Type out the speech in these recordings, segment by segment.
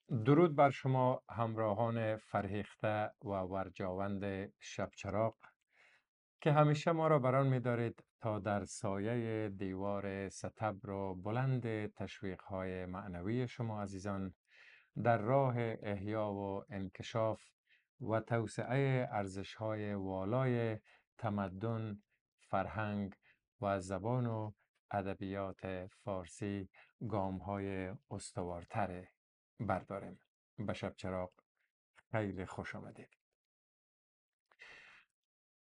درود بر شما همراهان فرهیخته و ورجاوند شبچراغ که همیشه ما را بران می دارید تا در سایه دیوار ستبر و بلند تشویق‌های معنوی شما عزیزان در راه احیا و انکشاف و توسعه ارزش‌های والای تمدن، فرهنگ و زبان و ادبیات فارسی گام‌های استوارتر برداریم. به شب چراغ خیلی خوش آمدید.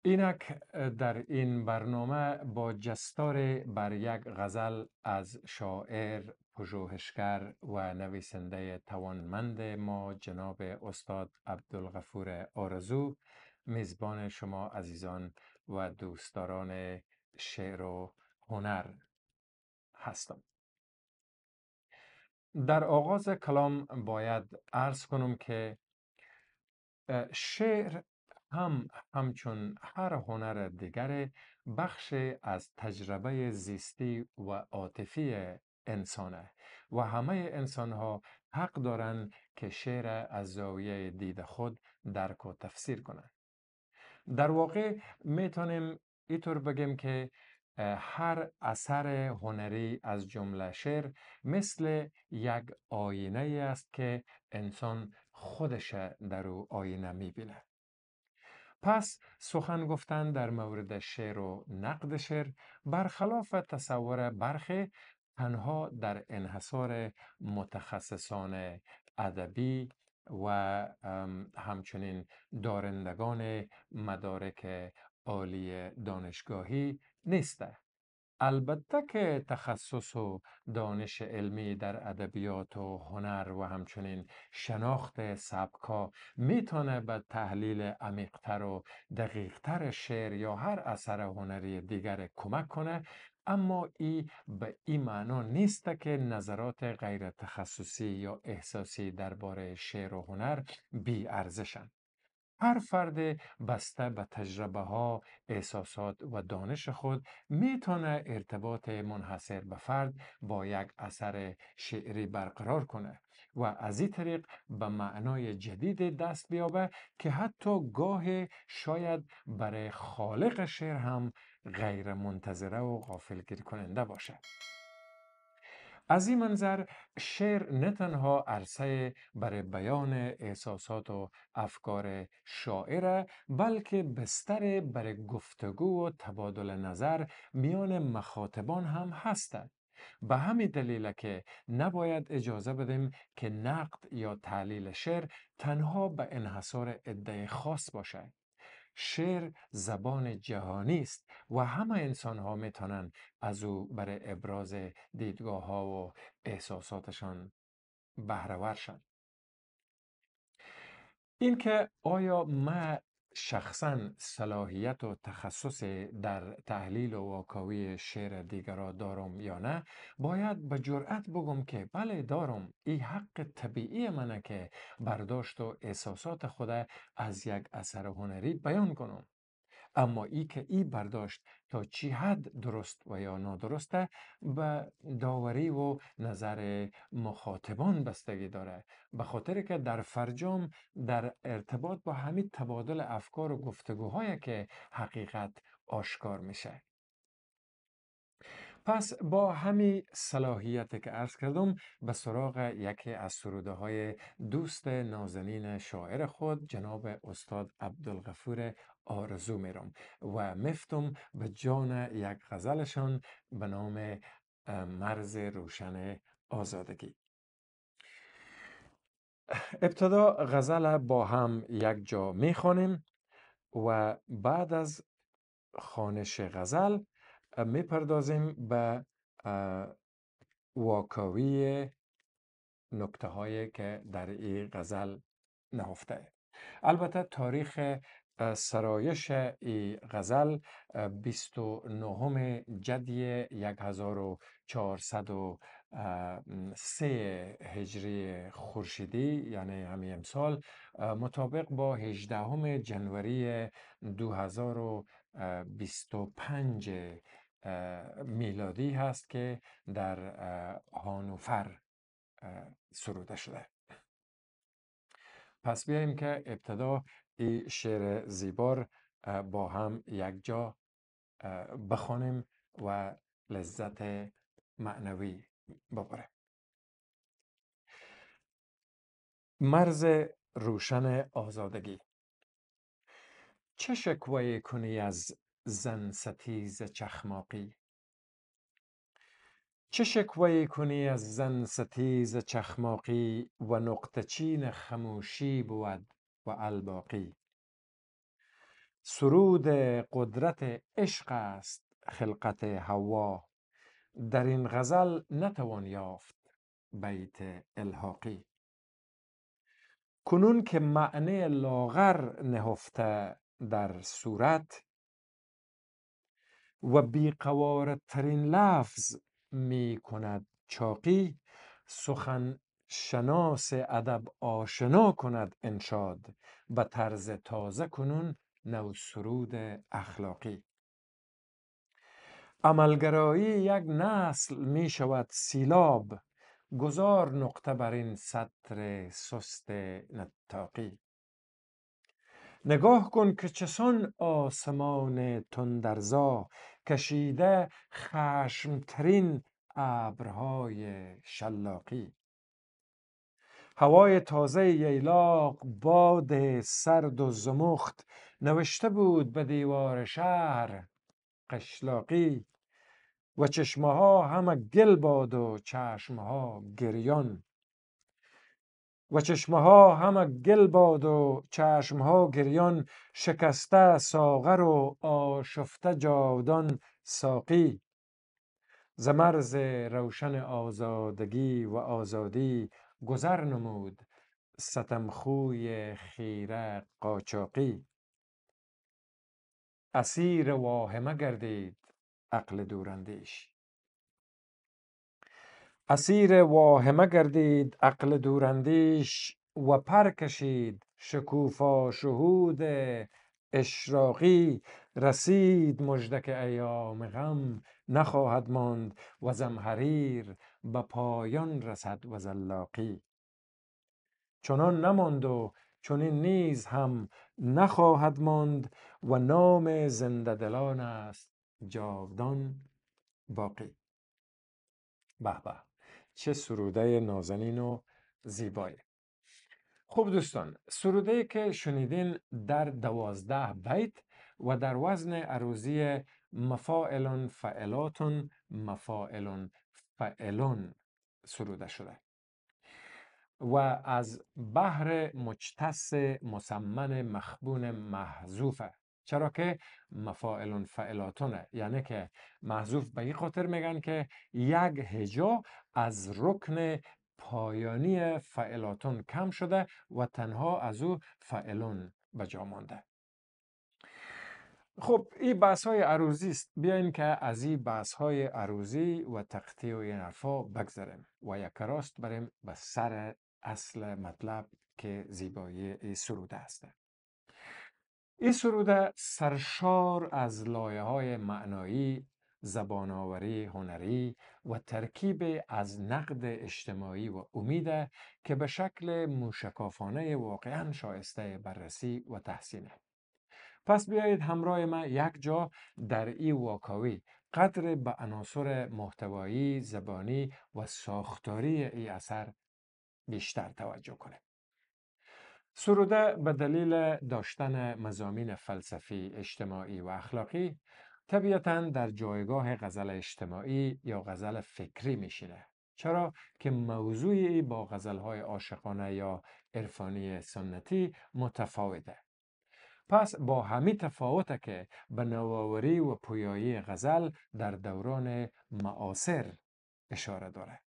اینک در این برنامه با جستار بر یک غزل از شاعر، پژوهشگر و نویسنده توانمند ما جناب استاد عبدالغفور آرزو میزبان شما عزیزان و دوستداران شعر و هنر هستم. در آغاز کلام باید عرض کنم که شعر همچون هر هنر دیگر بخش از تجربه زیستی و عاطفی انسانه و همه انسان ها حق دارند که شعر از زاویه دید خود درک و تفسیر کنند. در واقع میتونیم اینطور بگیم که هر اثر هنری از جمله شعر مثل یک آینه است که انسان خودش در او آینه میبینه. پس سخن گفتن در مورد شعر و نقد شعر برخلاف تصور برخی تنها در انحصار متخصصان ادبی و همچنین دارندگان مدارک عالی دانشگاهی نیست. البته که تخصص و دانش علمی در ادبیات و هنر و همچنین شناخت سبکا میتونه به تحلیل عمیق‌تر و دقیق‌تر شعر یا هر اثر هنری دیگر کمک کنه، اما به این معنا نیست که نظرات غیر تخصصی یا احساسی درباره شعر و هنر بی ارزشن. هر فرد بسته به تجربه ها، احساسات و دانش خود میتونه ارتباط منحصر به فرد با یک اثر شعری برقرار کنه و از این طریق به معنای جدید دست بیابه که حتی گاه شاید برای خالق شعر هم غیر منتظره و غافلگیر کننده باشه. از این منظر شعر نه تنها عرصه برای بیان احساسات و افکار شاعره، بلکه بستر برای گفتگو و تبادل نظر میان مخاطبان هم هستند. به همین دلیل که نباید اجازه بدیم که نقد یا تحلیل شعر تنها به انحصار عده خاص باشه. شعر زبان جهانی است و همه انسان ها میتونن از او برای ابراز دیدگاه ها و احساساتشان بهره شن. اینکه آیا ما شخصا صلاحیت و تخصص در تحلیل و واکاوی شعر دیگرا دارم یا نه، باید به جرأت بگم که بله دارم. این حق طبیعی منه که برداشت و احساسات خود از یک اثر هنری بیان کنم. اما این برداشت تا چی حد درست و یا نادرسته به داوری و نظر مخاطبان بستگی داره، به خاطر که در فرجام در ارتباط با همین تبادل افکار و گفتگوهایی که حقیقت آشکار میشه. پس با همین صلاحیت که عرض کردم به سراغ یکی از سروده های دوست نازنین شاعر خود جناب استاد عبدالغفور آرزو میرم و مفتم به جان یک غزلشان به نام مرز روشن آزادگی. ابتدا غزل با هم یک جا میخوانیم و بعد از خوانش غزل میپردازیم به واکاوی نکته هایی که در این غزل نهفته. البته تاریخ سرایش این غزل 29 جدی 1403 هجری خورشیدی، یعنی همین امسال، مطابق با 18 جنوری 2025 میلادی هست که در هانوفر سروده شده. پس بیاییم که ابتدا این شعر زیبار با هم یک جا بخوانیم و لذت معنوی ببریم. مرز روشن آزادگی. چه شکوه کنی از زن ستیز چخماقی؟ چه شکوه کنی از زن ستیز چخماقی و نقطه چین خموشی بود و الباقی؟ سرود قدرت عشق است خلقت حوا، در این غزل نتوان یافت بیت الحاقی. کنون که معنی لاغر نهفته در صورت و بیقوارترین لفظ می کند چاقی، سخن شناس ادب آشنا کند انشاد، به طرز تازه کنون نو سرود اخلاقی. عملگرایی یک نسل می شود سیلاب، گذار نقطه بر این سطر سست نطاقی. نگاه کن که چسان آسمان تندرزا، کشیده خشمترین ابرهای شلاقی. هوای تازه ییلاق، باد سرد و زمخت، نوشته بود به دیوار شهر قشلاقی. و چشمه ها همه گل باد و چشم ها گریان، و چشمه ها همه گل باد و چشم ها گریان، شکسته ساغر و آشفته جاودان ساقی. ز مرز روشن آزادگی و آزادی گذر نمود ستمخوی خیره قاچاقی. اسیر واهمه گردید عقل دوراندیش. اسیر واهمه گردید عقل دوراندیش و پر کشید شکوفا شهود اشراقی. رسید مژده که ایام غم نخواهد ماند و زمهریر به پایان رسد و زلاقی. چنان نماند و چنین نیز هم نخواهد ماند و نام زنده دلان است جاودان باقی. به به، چه سروده نازنین و زیبایی. خوب دوستان، سروده که شنیدین در 12 بیت و در وزن عروضی مفاعلون فعلاتون مفاعلون فعلون سروده شده و از بحر مجتس مسمن مخبون محذوفه. چرا که مفاعلون فعلاتونه، یعنی که محذوف به این خاطر میگن که یک هجا از رکن پایانی فعلاتون کم شده و تنها از او فعلون به جا مانده. خب این بحث های عروضی است. بیاین که از این بحث های عروضی و تقطیع و این حرفا بگذاریم و یک راست بریم به سر اصل مطلب که زیبایی این سروده است. این سروده سرشار از لایه های معنایی، زبان‌آوری هنری و ترکیب از نقد اجتماعی و امید که به شکل موشکافانه واقعا شایسته بررسی و تحسینه. پس بیایید همراه ما یک جا در این واکاوی قدر به عناصر محتوایی، زبانی و ساختاری این اثر بیشتر توجه کنیم. سروده به دلیل داشتن مضامین فلسفی، اجتماعی و اخلاقی طبیعتاً در جایگاه غزل اجتماعی یا غزل فکری میشینه. چرا که موضوعی با غزلهای عاشقانه یا عرفانی سنتی متفاوته. پس با همین تفاوته که به نوآوری و پویایی غزل در دوران معاصر اشاره داره.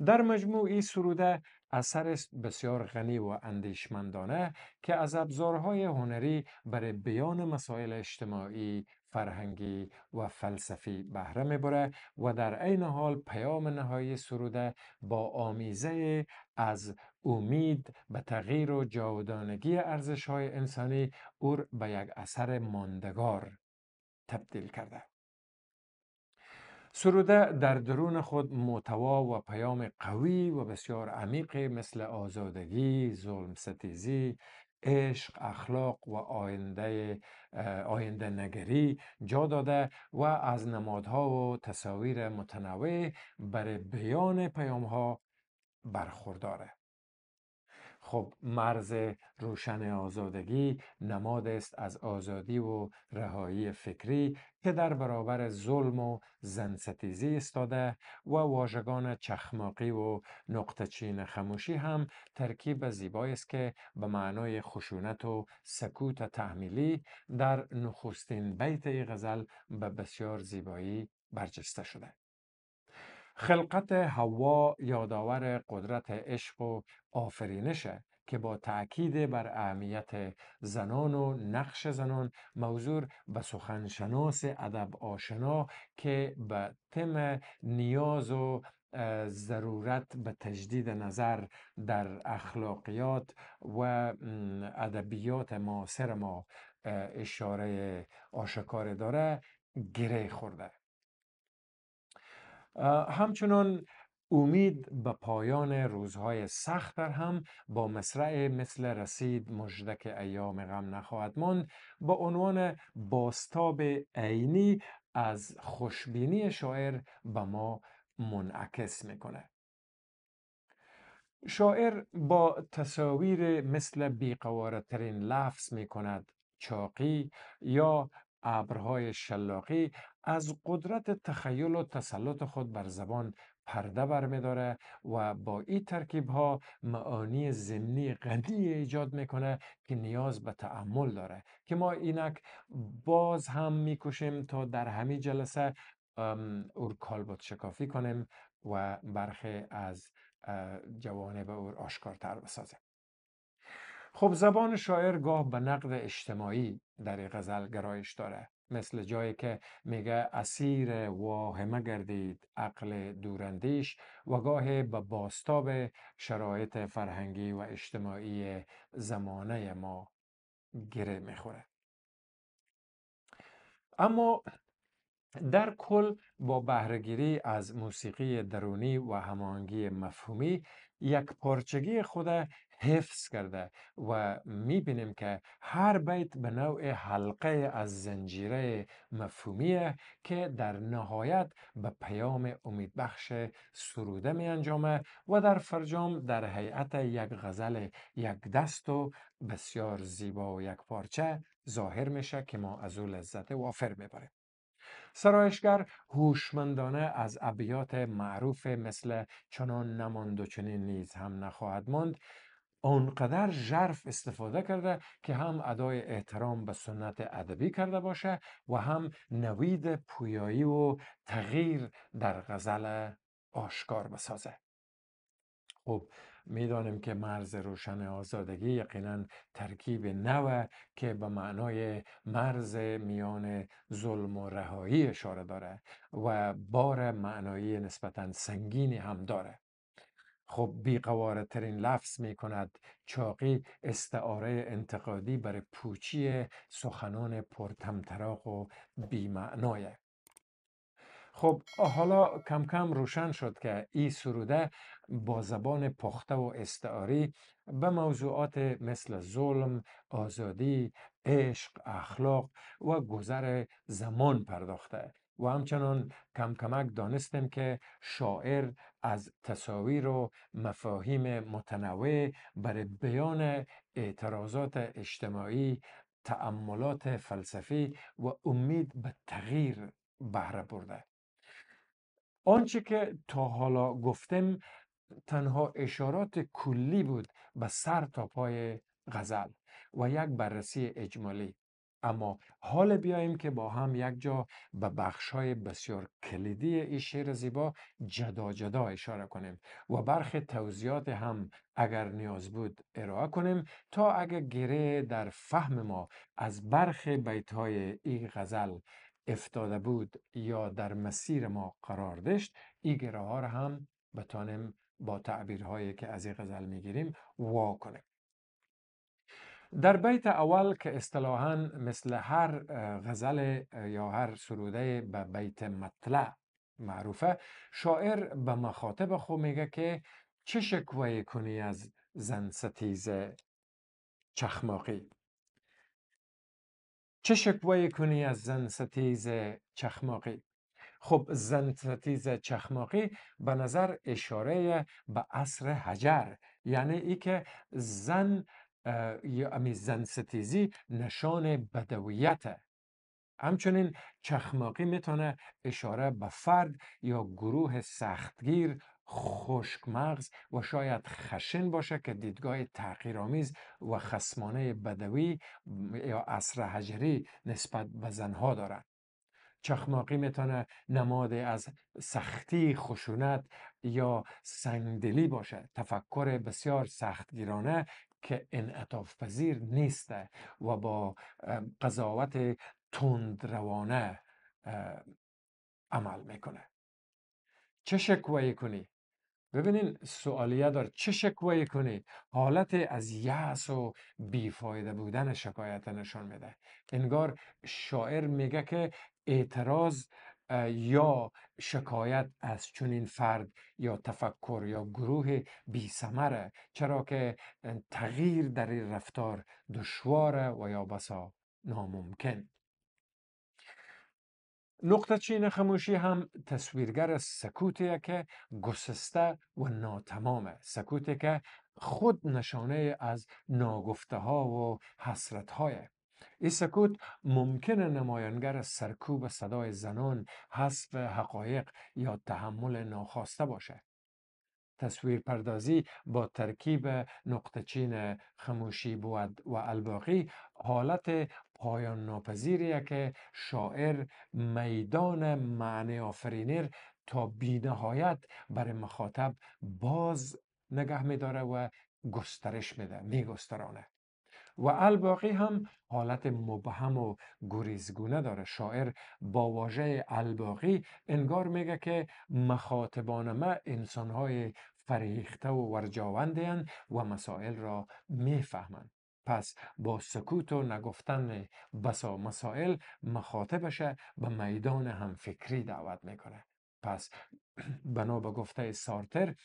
در مجموع این سروده اثر است بسیار غنی و اندیشمندانه که از ابزارهای هنری برای بیان مسائل اجتماعی، فرهنگی و فلسفی بهره میبره و در عین حال پیام نهایی سروده با آمیزه از امید به تغییر و جاودانگی ارزش‌های انسانی او به یک اثر ماندگار تبدیل کرده. سروده در درون خود محتوا و پیام قوی و بسیار عمیق مثل آزادگی، ظلم ستیزی، عشق، اخلاق و آینده نگری جا داده و از نمادها و تصاویر متنوع برای بیان پیام ها برخورداره. خب مرز روشن آزادگی نماد است از آزادی و رهایی فکری که در برابر ظلم و زنستیزی ایستاده و واژگان چخماقی و نقطه چین خموشی هم ترکیب زیبایی است که به معنای خشونت و سکوت تحمیلی در نخستین بیت غزل به بسیار زیبایی برجسته شده. خلقت حوا یادآور قدرت عشق و آفرینشه که با تأکید بر اهمیت زنان و نقش زنان موضوع به سخنشناس ادب آشنا که به تم نیاز و ضرورت به تجدید نظر در اخلاقیات و ادبیات معاصر ما اشاره آشکار داره گره خورده. همچنان امید به پایان روزهای سخت هم با مصرع مثل رسید مژدک ایام غم نخواهد ماند با عنوان بازتاب عینی از خوشبینی شاعر به ما منعکس میکنه. شاعر با تصاویر مثل بیقوارترین لفظ می کند چاقی یا ابرهای شلاقی از قدرت تخیل و تسلط خود بر زبان پرده برمیداره و با این ترکیب ها معانی ضمنی غنی ایجاد میکنه که نیاز به تأمل داره که ما اینک باز هم میکشیم تا در همین جلسه کالبد شکافی کنیم و برخی از جوانب او آشکارتر بسازه. خب زبان شاعر گاه به نقد اجتماعی در غزل گرایش داره، مثل جایی که میگه اسیر واهمه گردید عقل دوراندیش و گاه به بازتاب شرایط فرهنگی و اجتماعی زمانه ما گره میخوره. اما در کل با بهره‌گیری از موسیقی درونی و هماهنگی مفهومی یک پارچگی خود حفظ کرده و میبینیم که هر بیت به نوع حلقه از زنجیره مفهومیه که در نهایت به پیام امیدبخش سروده می انجامه و در فرجام در هیئت یک غزل یک دست و بسیار زیبا و یک پارچه ظاهر میشه که ما از او لذت وافر میبریم. سرایشگر هوشمندانه از ابیات معروف مثل چنان نماند و چنین نیز هم نخواهد ماند آنقدر ژرف استفاده کرده که هم ادای احترام به سنت ادبی کرده باشه و هم نوید پویایی و تغییر در غزل آشکار بسازه. خب میدانیم که مرز روشن آزادگی یقینا ترکیب نو که به معنای مرز میان ظلم و رهایی اشاره داره و بار معنایی نسبتا سنگینی هم داره. خب بیقوارترین لفظ می کند چاقی استعاره انتقادی برای پوچی سخنان پرطمطراق و بی‌معنایه. خب حالا کم کم روشن شد که این سروده با زبان پخته و استعاری به موضوعات مثل ظلم، آزادی، عشق، اخلاق و گذر زمان پرداخته و همچنان کم کمک دانستیم که شاعر از تصاویر و مفاهیم متنوع برای بیان اعتراضات اجتماعی، تأملات فلسفی و امید به تغییر بهره برده. آنچه که تا حالا گفتم تنها اشارات کلی بود به سر تا پای غزل و یک بررسی اجمالی، اما حال بیاییم که با هم یک جا به بخش‌های بسیار کلیدی این شعر زیبا جدا جدا اشاره کنیم و برخی توضیحات هم اگر نیاز بود ارائه کنیم تا اگر گره در فهم ما از برخی بیت‌های این غزل افتاده بود یا در مسیر ما قرار داشت این گره ها را هم بتانیم با تعبیرهایی که از این غزل میگیریم وا کنیم. در بیت اول که اصطلاحاً مثل هر غزل یا هر سروده به بیت مطلع معروفه، شاعر به مخاطب خود میگه که چه شکوه کنی از زن ستیز چخماقی؟ چه شکوه کنی از زن ستیز چخماقی؟ خب زن ستیز چخماقی به نظر اشاره به عصر حجر، یعنی ای که زن یا امی زن ستیزی نشان بدویته. همچنین چخماقی میتونه اشاره به فرد یا گروه سختگیر، خشک مغز و شاید خشن باشه که دیدگاه تحقیرآمیز و خصمانه بدوی یا عصر حجری نسبت به زنها داره. چخماقی میتونه نماد از سختی، خشونت یا سنگدلی باشه، تفکر بسیار سختگیرانه که انعطاف پذیر نیسته و با قضاوت تندروانه عمل میکنه. چه شکوه کنی؟ ببینین سوالیه داره، چه شکوه کنی؟ حالت از یأس و بیفایده بودن شکایت نشان میده. انگار شاعر میگه که اعتراض یا شکایت از چنین فرد یا تفکر یا گروه بی ثمره، چرا که تغییر در این رفتار دشواره و یا بسا ناممکن. نقطه چین خاموشی هم تصویرگر سکوتیه که گسسته و ناتمامه، سکوتی که خود نشانه از ناگفته ها و حسرت هایه. این سکوت ممکنه نمایانگر سرکوب صدای زنان، حذف حقایق یا تحمل ناخواسته باشه. تصویر پردازی با ترکیب نقطه چین خاموشی بود و الباقی حالت پایان ناپذیریه که شاعر میدان معنی آفرینی تا بینهایت برای مخاطب باز نگه میداره و گسترش میده، میگسترانه. و الباقی هم حالت مبهم و گریزگونه داره. شاعر با واژه الباقی انگار میگه که مخاطبان ما انسانهای فریخته و ورجاونده‌اند و مسائل را میفهمند. پس با سکوت و نگفتن بسا مسائل مخاطبش به میدان همفکری دعوت میکنه. پس بنا به گفته سارتر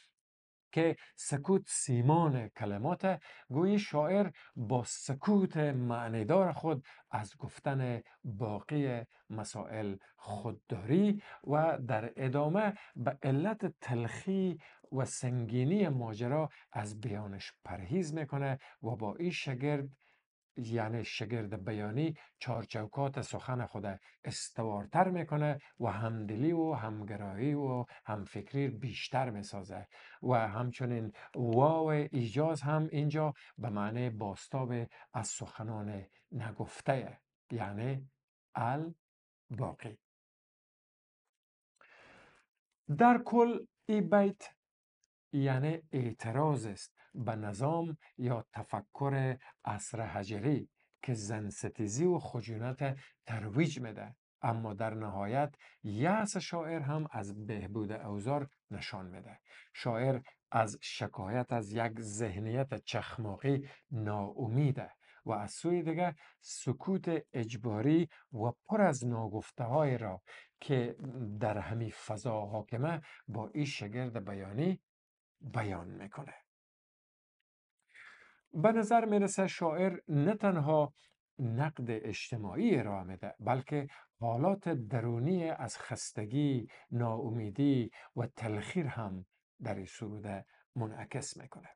که سکوت سیمان کلمات، گویی شاعر با سکوت معنیدار خود از گفتن باقی مسائل خودداری و در ادامه به علت تلخی و سنگینی ماجرا از بیانش پرهیز میکنه و با این شگرد، یعنی شگرد بیانی، چارچوکات سخن خود استوارتر میکنه و همدلی و همگرایی و همفکری بیشتر میسازه و همچنین واو ایجاز هم اینجا به معنی باستاب از سخنان نگفته، یعنی الباقی. در کل این بیت یعنی اعتراض است به نظام یا تفکر عصر حجری که زن ستیزی و خشونت ترویج میده، اما در نهایت یأس شاعر هم از بهبود اوضاع نشان میده. شاعر از شکایت از یک ذهنیت چخماقی ناامیده و از سوی دیگه سکوت اجباری و پر از ناگفته های را که در همین فضا حاکمه با این شگرد بیانی بیان میکنه. به نظر میرسه شاعر نه تنها نقد اجتماعی ارائه میده، بلکه حالات درونی از خستگی، ناامیدی و تلخیر هم در این سروده منعکس میکنه.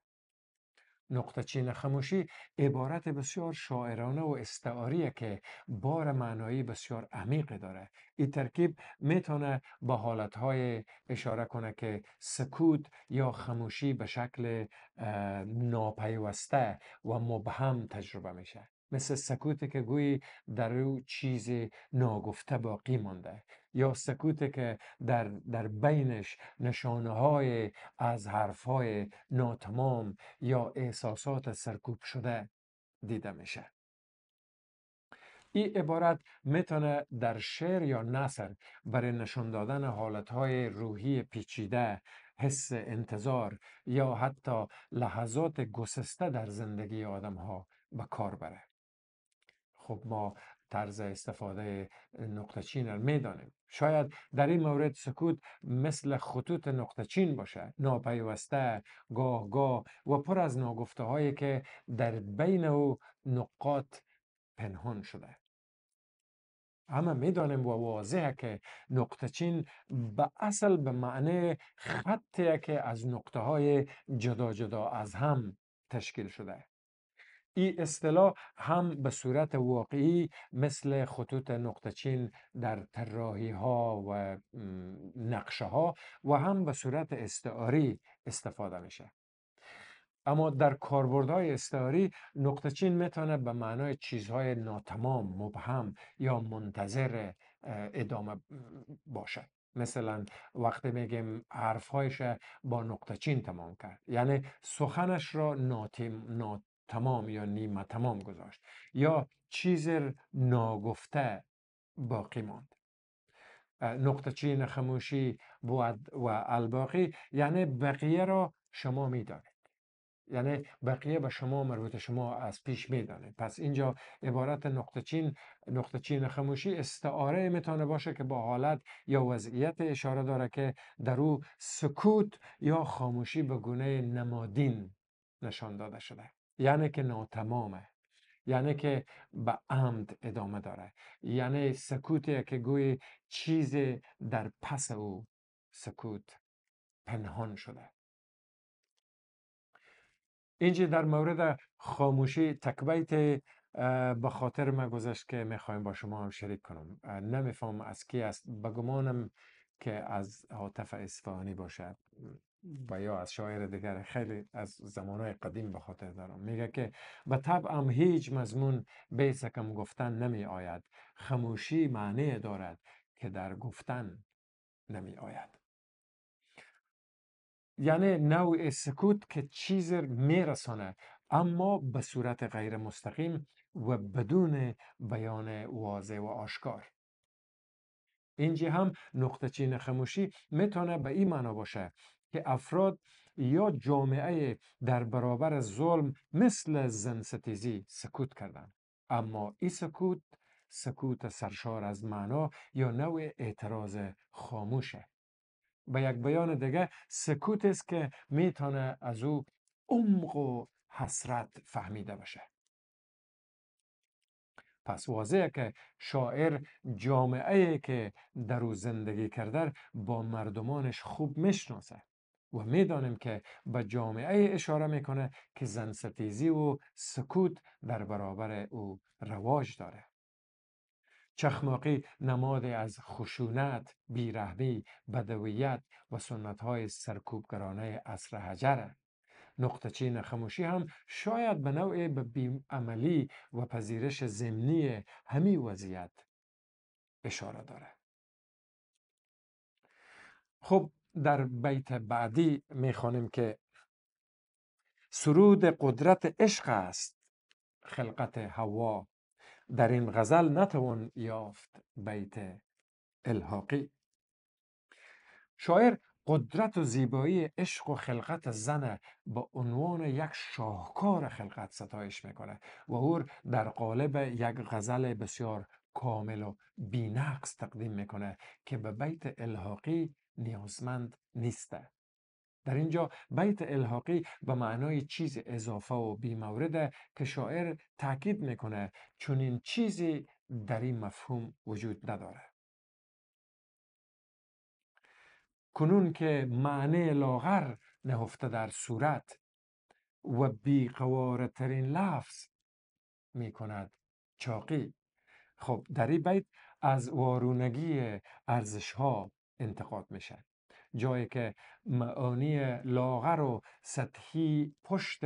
نقطه چین خاموشی عبارت بسیار شاعرانه و استعاریه که بار معنایی بسیار عمیق داره. این ترکیب میتونه به حالتهای اشاره کنه که سکوت یا خاموشی به شکل ناپیوسته و مبهم تجربه میشه، مثل سکوتی که گویی در او چیز ناگفته باقی مانده، یا سکوتی که در بینش نشانه های از حرفهای ناتمام یا احساسات سرکوب شده دیده میشه. این عبارت میتونه در شعر یا نثر برای نشان دادن حالتهای روحی پیچیده، حس انتظار یا حتی لحظات گسسته در زندگی آدم ها به کار بره. خب ما طرز استفاده نقطه چین را میدانیم. شاید در این مورد سکوت مثل خطوط نقطه چین باشه، ناپیوسته، گاه گاه و پر از ناگفته هایی که در بین او نقاط پنهان شده. همه میدانیم و واضحه که نقطه چین به اصل به معنی خطیه که از نقطه های جدا جدا از هم تشکیل شده. این اصطلاح هم به صورت واقعی مثل خطوط نقطه چین در طراحی ها و نقشه ها و هم به صورت استعاری استفاده میشه. اما در کاربردهای استعاری نقطه چین میتونه به معنای چیزهای ناتمام، مبهم یا منتظر ادامه باشه. مثلا وقتی میگیم حرفهایش با نقطه چین تمام کرد، یعنی سخنش را ناتمام یا نیمه تمام گذاشت یا چیز ناگفته باقی ماند. نقطه چین خاموشی بود و الباقی یعنی بقیه را شما میدانید، یعنی بقیه به شما مربوط، شما از پیش میدانید. پس اینجا عبارت نقطه چین خاموشی استعاره میتونه باشه که با حالت یا وضعیت اشاره داره که در او سکوت یا خاموشی به گونه نمادین نشان داده شده، یعنی که ناتمامه، یعنی که به عمد ادامه داره، یعنی سکوتی که گوی چیز در پس او سکوت پنهان شده. اینجا در مورد خاموشی تکبیت به خاطر من گذشت که میخوایم با شما هم شریک کنم. نمیفهم از کی است، بگمانم که از عاطف اصفهانی باشه و یا از شاعر دیگر، خیلی از زمانهای قدیم به خاطر دارم. میگه که به طبعم هیچ مضمون بی سکم گفتن نمی آید، خاموشی معنی دارد که در گفتن نمی آید. یعنی نوع سکوت که چیز میرسانه اما به صورت غیر مستقیم و بدون بیان واضح و آشکار. اینجا هم نقطه چین خاموشی میتونه به این معنا باشه که افراد یا جامعه در برابر ظلم مثل زنستیزی سکوت کردن، اما این سکوت سرشار از معنا یا نوع اعتراض خاموشه. به یک بیان دیگه سکوت است که میتونه از او عمق و حسرت فهمیده بشه. پس واضحه که شاعر جامعه‌ای که در او زندگی کرده با مردمانش خوب میشناسه و میدانیم که به جامعه اشاره میکنه که زنستیزی و سکوت در برابر او رواج داره. چخماقی نمادی از خشونت، بیرحمی، بدویت و سنت‌های سرکوبگرانه عصر حجره. نقطه چین خاموشی هم شاید به نوع به بی‌عملی و پذیرش ضمنی همین وضعیت اشاره داره. خب در بیت بعدی میخوانیم که سرود قدرت عشق است خلقت حوا، در این غزل نتوان یافت بیت الحاقی. شاعر قدرت و زیبایی عشق و خلقت زن با عنوان یک شاهکار خلقت ستایش میکنه و او در قالب یک غزل بسیار کامل و بی‌نقص تقدیم میکنه که به بیت الحاقی نیازمند نیسته. در اینجا بیت الحاقی به معنای چیز اضافه و بی‌مورد که شاعر تاکید میکنه چون این چیزی در این مفهوم وجود نداره. کنون که معنی لاغر نهفته در صورت و بیقواره ترین لفظ می کند چاقی. خب در این بیت از وارونگی ارزش ها انتقاد میشه، جایی که معانی لاغر و سطحی پشت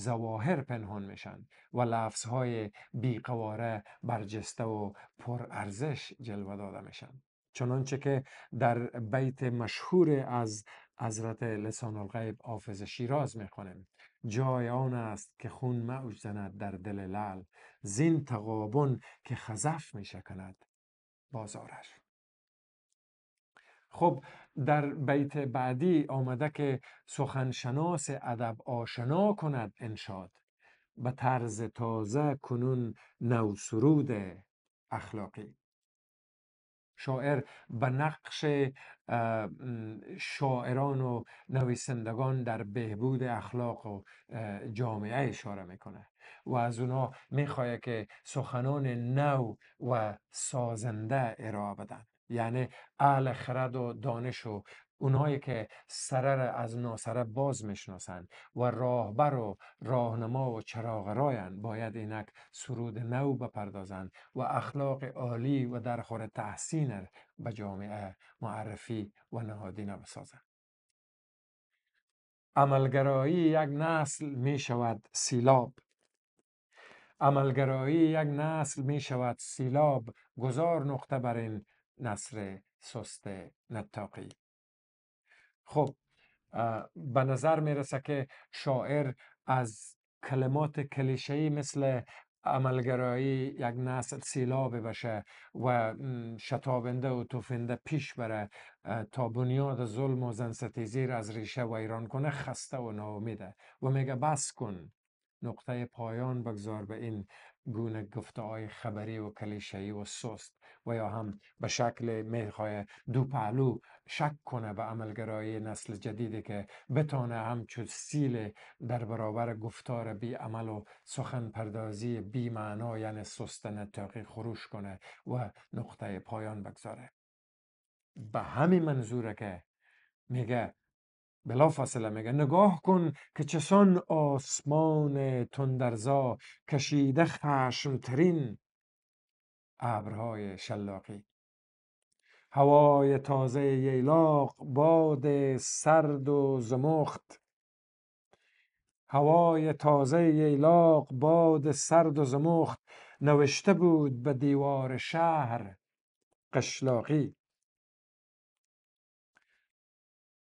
ظواهر پنهان میشن و لفظ های بیقواره برجسته و پر ارزش جلوه داده میشن. چنانچه که در بیت مشهور از حضرت لسان الغیب حافظ شیراز میخوانیم: جای آن است که خون موج زند در دل لعل، زین تغابن که خزف میشکند بازارش. خب در بیت بعدی آمده که سخنشناس ادب آشنا کند انشاد، به طرز تازه کنون نو سروده اخلاقی. شاعر به نقش شاعران و نویسندگان در بهبود اخلاق و جامعه اشاره میکنه و از اونا میخواه که سخنان نو و سازنده ارائه بدن، یعنی اهل خرد و دانش و اونایی که سره را از ناسره باز میشناسند و راهبر و راهنما و چراغ راین باید اینک سرود نو بپردازند و اخلاق عالی و در خور تحسین به جامعه معرفی و نهادینه بسازند. عملگرایی یک نسل می شود سیلاب. عملگرایی یک نسل می شود سیلاب، گذار نقطه بر این نصر سست نطاقی. خب به نظر میرسه که شاعر از کلمات کلیشه‌ای مثل عملگرایی یک نسل سیلاب بشه و شتابنده و توفنده پیش بره تا بنیاد ظلم و زنستیزی را از ریشه ویران کنه خسته و ناامیده و میگه بس کن، نقطه پایان بگذار به این گونه گفته‌های خبری و کلیشه‌ای و سست، و یا هم به شکل میخواه دو پهلو شک کنه به عملگرایی نسل جدیدی که بتانه همچون سیل در برابر گفتار بی عمل و سخن پردازی بی معنا یعنی سست نطاقی خروش کنه و نقطه پایان بگذاره. به همین منظوره که میگه بلا فاصله میگه نگاه کن که چسان آسمان تندرزا کشیده خشمترین ابرهای شلاقی. هوای تازه ییلاق باد سرد و زمخت. هوای تازه ییلاق باد سرد و زمخت نوشته بود به دیوار شهر قشلاقی.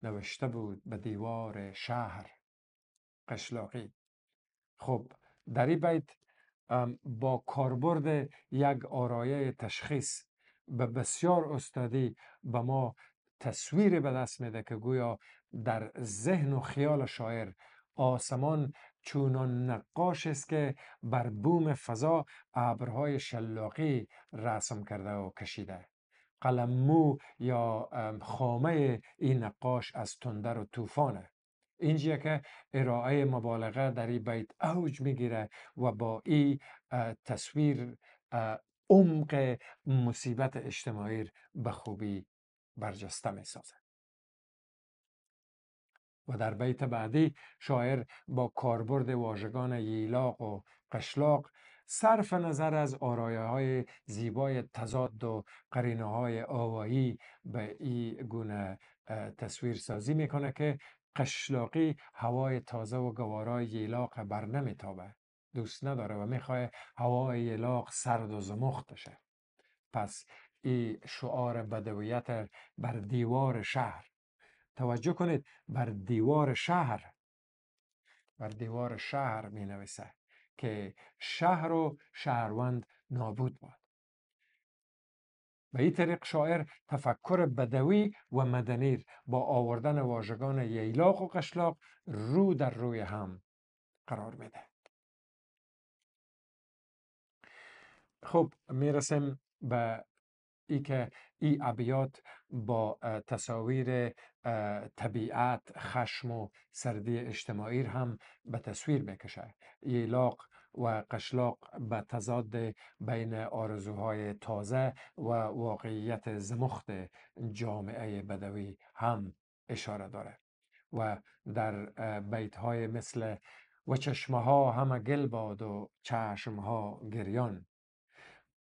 نوشته بود به دیوار شهر قشلاقی. خب در این بیت با کاربرد یک آرایه تشخیص به بسیار استادی به ما تصویری به دست میده که گویا در ذهن و خیال شاعر آسمان چونان نقاش است که بر بوم فضا ابرهای شلاقی رسم کرده و کشیده. قلممو یا خامه این نقاش از تندر و طوفانه. اینجا که ارائه مبالغه در این بیت اوج میگیره و با این تصویر عمق مصیبت اجتماعی به خوبی برجسته میسازه. و در بیت بعدی شاعر با کاربرد واژگان ییلاق و قشلاق صرف نظر از آرایه های زیبای تضاد و قرینه های آوایی به این گونه تصویر سازی میکنه که قشلاقی هوای تازه و گوارای ییلاق بر نمیتابه، دوست نداره و میخواه هوای ییلاق سرد و زمخت بشه. پس این شعار بدویت بر دیوار شهر. توجه کنید، بر دیوار شهر می نویسه که شهر و شهروند نابود باد. به این طریق شاعر تفکر بدوی و مدنی با آوردن واژگان ییلاق و قشلاق رو در روی هم قرار میده. خب میرسیم به ای که این ابیات با تصاویر طبیعت، خشم و سردی اجتماعی هم به تصویر میکشه. ییلاق و قشلاق به تضاد بین آرزوهای تازه و واقعیت زمخت جامعه بدوی هم اشاره داره و در بیت‌های مثل و چشمها همه گل باد و چشمها گریان،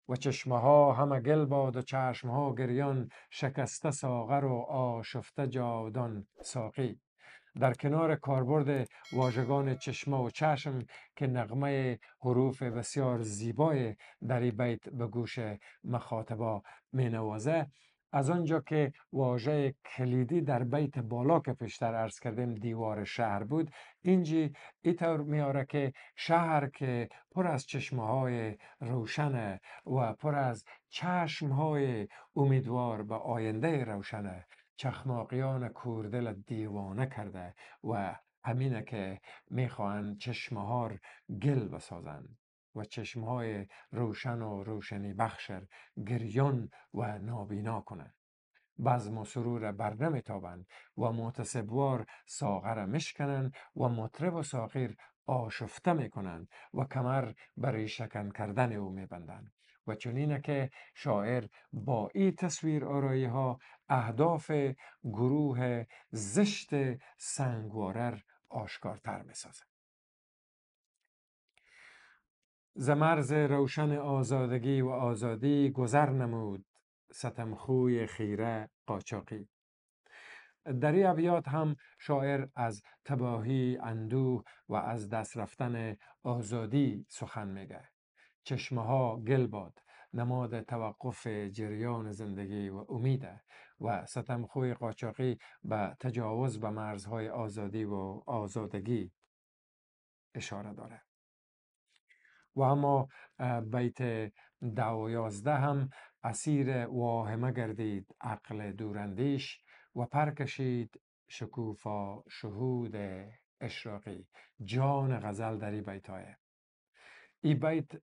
و چشمها همه گل باد و چشمها گریان، شکسته ساغر و آشفته جاودان ساقی. در کنار کاربرد واژگان چشمه و چشم که نغمه حروف بسیار زیبای در این بیت به گوش مخاطبا می نوازه، از آنجا که واژه کلیدی در بیت بالا که پیشتر عرض کردیم دیوار شهر بود، اینجی اینطور میاره که شهر که پر از چشمه های روشنه و پر از چشم های امیدوار به آینده روشنه، چخماقیان کوردل دیوانه کرده و همینه که میخواهند چشمهار گل بسازند و چشمهای روشن و روشنی بخشر گریان و نابینا کنند. بزم و سرور برنمی تابند و معتصبوار ساغر مشکنند و مطرب و ساقیر آشفته می کنند و کمر برای شکن کردن او می بندند. و چنینه که شاعر با این تصویر آرایی ها اهداف گروه زشت سنگوارر آشکارتر می سازد. ز مرز روشن آزادگی و آزادی گذر نمود ستمخوی خیره قاچاقی. در این ابیات هم شاعر از تباهی، اندوه و از دست رفتن آزادی سخن میگه. چشمه ها گل باد، نماد توقف جریان زندگی و امیده و ستمخوی قاچاقی به تجاوز به مرزهای آزادی و آزادگی اشاره داره. و اما بیت 10 و 11 هم اسیر واهمه گردید عقل دوراندیش و پر کشید شکوفا شهود اشراقی. جان غزل در این بیت های. این بیت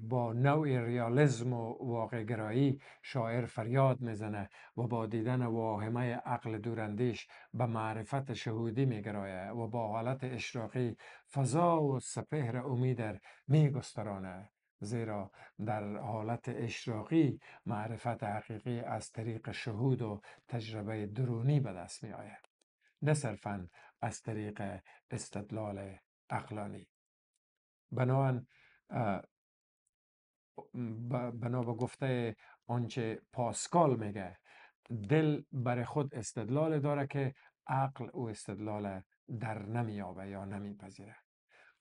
با نوع ریالیزم و واقع گرایی شاعر فریاد میزنه و با دیدن واهمه عقل دوراندیش به معرفت شهودی میگرایه و با حالت اشراقی فضا و سپهر امیدر میگسترانه، زیرا در حالت اشراقی معرفت حقیقی از طریق شهود و تجربه درونی به دست می آید، نه صرفاً از طریق استدلال عقلانی. بنا به گفته آنچه پاسکال میگه، دل بر خود استدلال داره که عقل او استدلال در نمیابه یا نمیپذیره.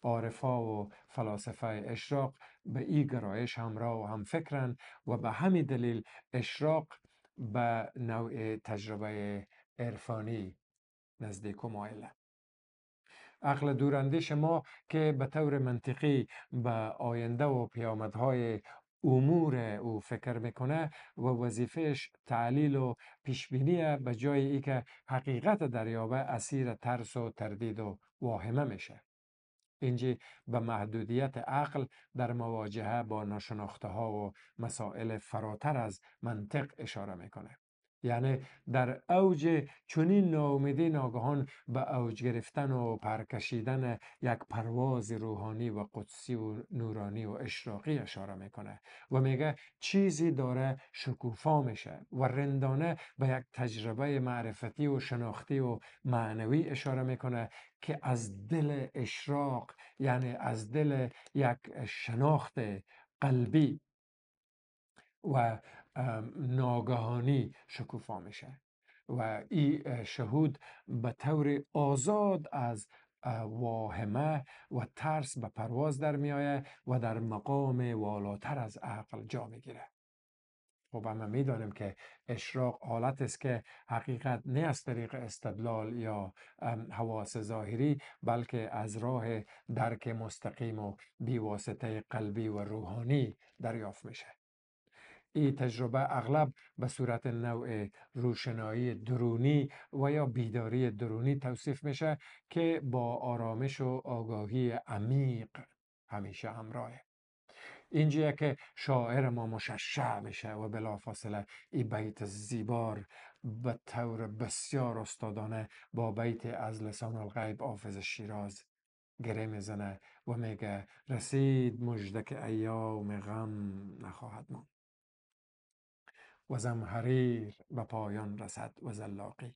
عارفا و فلاسفه اشراق به این گرایش همراه و هم فکرن و به همین دلیل اشراق به نوع تجربه عرفانی نزدیک و مایله. عقل دوراندیش ما که به طور منطقی به آینده و پیامدهای امور او فکر میکنه و وظیفهش تعلیل و پیشبینی به جای ای که حقیقت دریابه اسیر ترس و تردید و واهمه میشه. اینجا به محدودیت عقل در مواجهه با ناشناخته ها و مسائل فراتر از منطق اشاره میکنه. یعنی در اوج چنین ناامیدی ناگهان به اوج گرفتن و پرکشیدن یک پرواز روحانی و قدسی و نورانی و اشراقی اشاره میکنه و میگه چیزی داره شکوفا میشه و رندانه به یک تجربه معرفتی و شناختی و معنوی اشاره میکنه که از دل اشراق، یعنی از دل یک شناخت قلبی و ناگهانی شکوفا میشه و این شهود به طور آزاد از واهمه و ترس به پرواز در میآید و در مقام والاتر از عقل جا میگیره. خب ما میدانیم که اشراق حالت است که حقیقت نه از طریق استدلال یا حواس ظاهری بلکه از راه درک مستقیم و بیواسطه قلبی و روحانی دریافت میشه. این تجربه اغلب به صورت نوع روشنایی درونی و یا بیداری درونی توصیف میشه که با آرامش و آگاهی عمیق همیشه همراهه. اینجایه که شاعر ما مششع میشه و بلافاصله این بیت زیبار به طور بسیار استادانه با بیت از لسان الغیب حافظ شیراز گره میزنه و میگه رسید مژده که ایام غم نخواهد ماند و زمهریر به پایان رسد و زلاقی.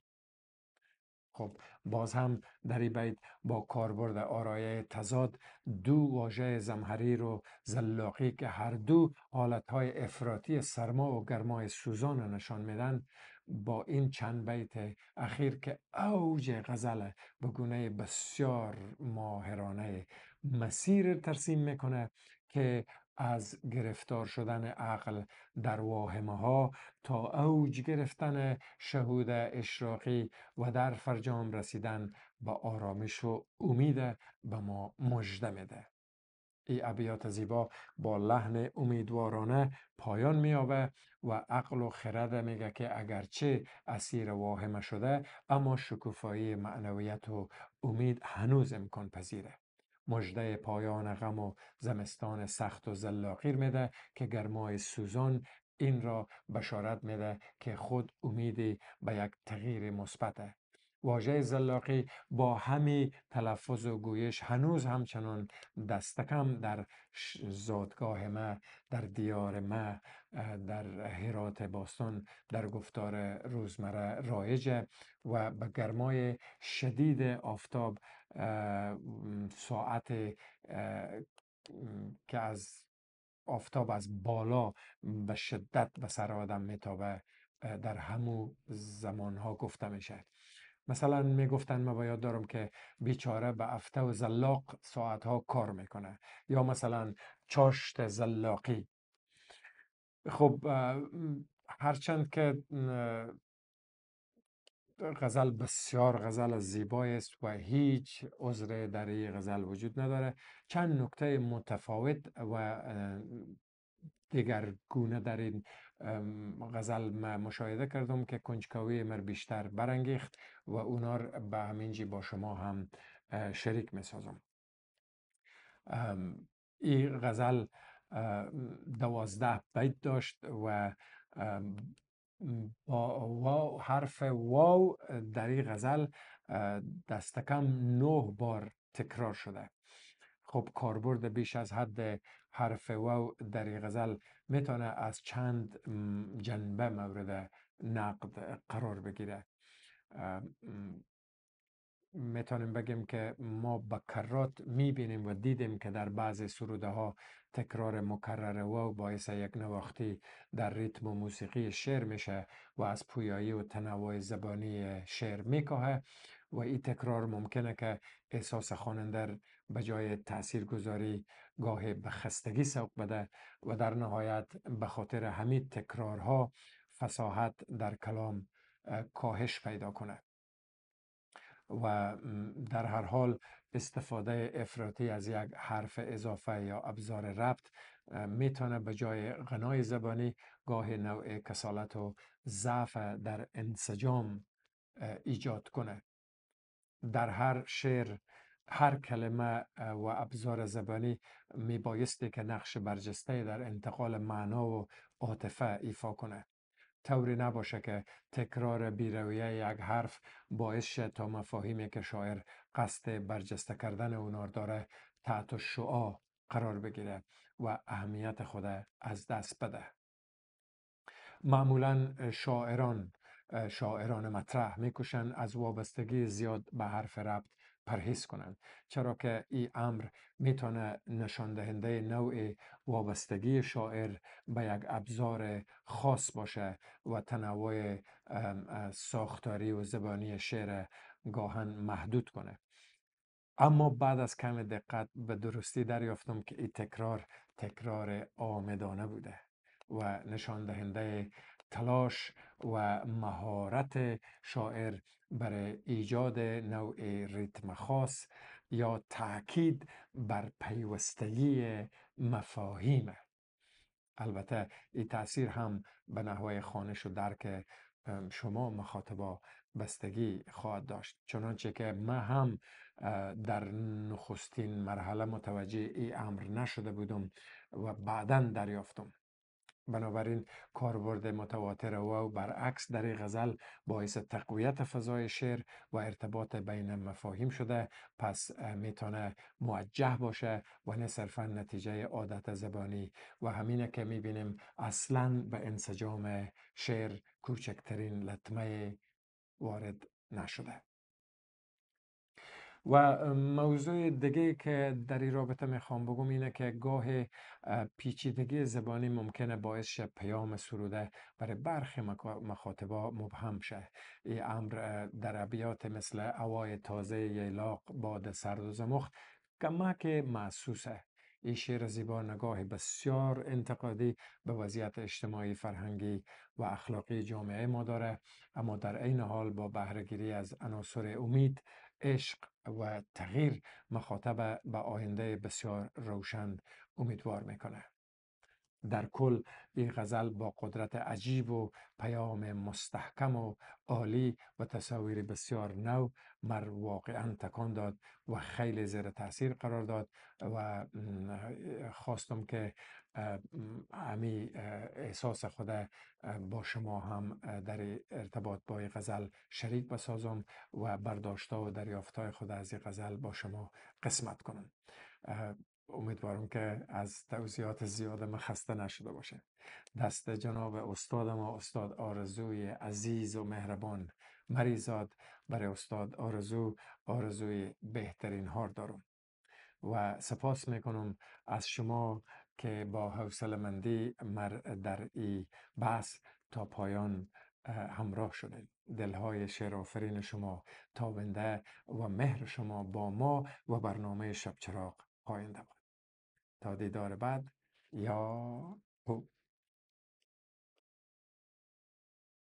خب باز هم در این بیت با کاربرد آرایه تضاد دو واژه زمهریر و زلاقی که هر دو حالتهای افراطی سرما و گرمای سوزان نشان میدن، با این چند بیت اخیر که اوج غزل به گونه بسیار ماهرانه مسیر ترسیم میکنه که از گرفتار شدن عقل در واهمه ها تا اوج گرفتن شهود اشراقی و در فرجام رسیدن به آرامش و امید به ما مژده میده. این ابیات زیبا با لحن امیدوارانه پایان مییابه و عقل و خرد میگه که اگرچه اسیر واهمه شده اما شکوفایی معنویت و امید هنوز امکان پذیره مژده پایان غم و زمستان سخت و زلاقیر میده که گرمای سوزان این را بشارت میده که خود امیدی به یک تغییر مثبت. واژه زلاقی با همین تلفظ و گویش هنوز همچنان دستکم در زادگاه ما، در دیار ما، در هرات باستان در گفتار روزمره رایجه و به گرمای شدید آفتاب، ساعت که از آفتاب از بالا به شدت به سر آدم میتابه، در همو زمانها گفته میشه. مثلا میگفتن، ما باید دارم که بیچاره به افته و زلاق ساعتها کار میکنه، یا مثلا چاشت زلاقی. خب هرچند که غزل بسیار غزل زیبایی است و هیچ عذر در این غزل وجود نداره، چند نکته متفاوت و دیگرگونه در این غزل ما مشاهده کردم که کنجکاوی مر بیشتر برانگیخت و اونا رو به همینجی با شما هم شریک می سازم. این غزل 12 بیت داشت و با واو، حرف واو در این غزل دستکم 9 بار تکرار شده. خب کاربرد بیش از حد حرف واو در این غزل میتونه از چند جنبه مورد نقد قرار بگیره. میتونیم بگیم که ما به کرات میبینیم و دیدیم که در بعضی سروده ها تکرار مکرر واو باعث یک نواختی در ریتم و موسیقی شعر میشه و از پویایی و تنوع زبانی شعر میکاهه و این تکرار ممکنه که احساس خواننده به جای تاثیرگذاری گاهی به خستگی سوق بده و در نهایت به خاطر همین تکرارها فصاحت در کلام کاهش پیدا کنه. و در هر حال استفاده افراطی از یک حرف اضافه یا ابزار ربط میتونه به جای غنای زبانی گاه نوع کسالت و ضعف در انسجام ایجاد کنه. در هر شعر هر کلمه و ابزار زبانی میبایستی که نقش برجسته در انتقال معنا و عاطفه ایفا کنه، طوری نباشه که تکرار بیرویه یک حرف باعث شه تا مفاهیمی که شاعر قصد برجسته کردن اونا داره تحت الشعاع قرار بگیره و اهمیت خود از دست بده. معمولا شاعران مطرح میکوشن از وابستگی زیاد به حرف ربط پرهیز کنند، چرا که این امر میتونه نشان دهنده نوع وابستگی شاعر به یک ابزار خاص باشه و تنوع ساختاری و زبانی شعر گاهن محدود کنه. اما بعد از کم دقت به درستی دریافتم که این تکرار آمدانه بوده و نشان دهنده تلاش و مهارت شاعر برای ایجاد نوع ریتم خاص یا تأکید بر پیوستگی مفاهیم. البته این تأثیر هم به نحوه خوانش و درک شما مخاطبا بستگی خواهد داشت، چنانچه که من هم در نخستین مرحله متوجه این امر نشده بودم و بعداً دریافتم. بنابراین کاربرد متواتر واو برعکس در این غزل باعث تقویت فضای شعر و ارتباط بین مفاهیم شده، پس میتونه موجه باشه و نه صرفا نتیجه عادت زبانی و همینه که میبینیم اصلاً به انسجام شعر کوچکترین لطمه وارد نشده. و موضوع دیگه که در این رابطه میخوام بگم اینه که گاه پیچیدگی زبانی ممکنه باعث شه پیام سروده برای برخی مخاطبا مبهم شه. این امر در ابیات مثل هوای تازه ییلاق باد سرد و زمخت کمک محسوسه. این شعر زیبا نگاه بسیار انتقادی به وضعیت اجتماعی، فرهنگی و اخلاقی جامعه ما داره، اما در عین حال با بهره‌گیری از عناصر امید، عشق و تغییر مخاطب به آینده بسیار روشن امیدوار میکنه. در کل این غزل با قدرت عجیب و پیام مستحکم و عالی و تصاویر بسیار نو مر واقعا تکان داد و خیلی زیر تاثیر قرار داد و خواستم که امی احساس خود با شما هم در ارتباط با این غزل شریک بسازم و برداشت‌ها و دریافت‌های خود از این غزل با شما قسمت کنم. امیدوارم که از توضیحات زیاد من خسته نشده باشه. دست جناب استادم و استاد آرزوی عزیز و مهربان مریزاد برای استاد آرزوی بهترین هار دارم و سپاس میکنم از شما که با حوصله مندی در این بحث تا پایان همراه شدید. دلهای شعر آفرین شما تابنده و مهر شما با ما و برنامه شب چراغ پاینده باد. تا دیدار بعد، یا خوب.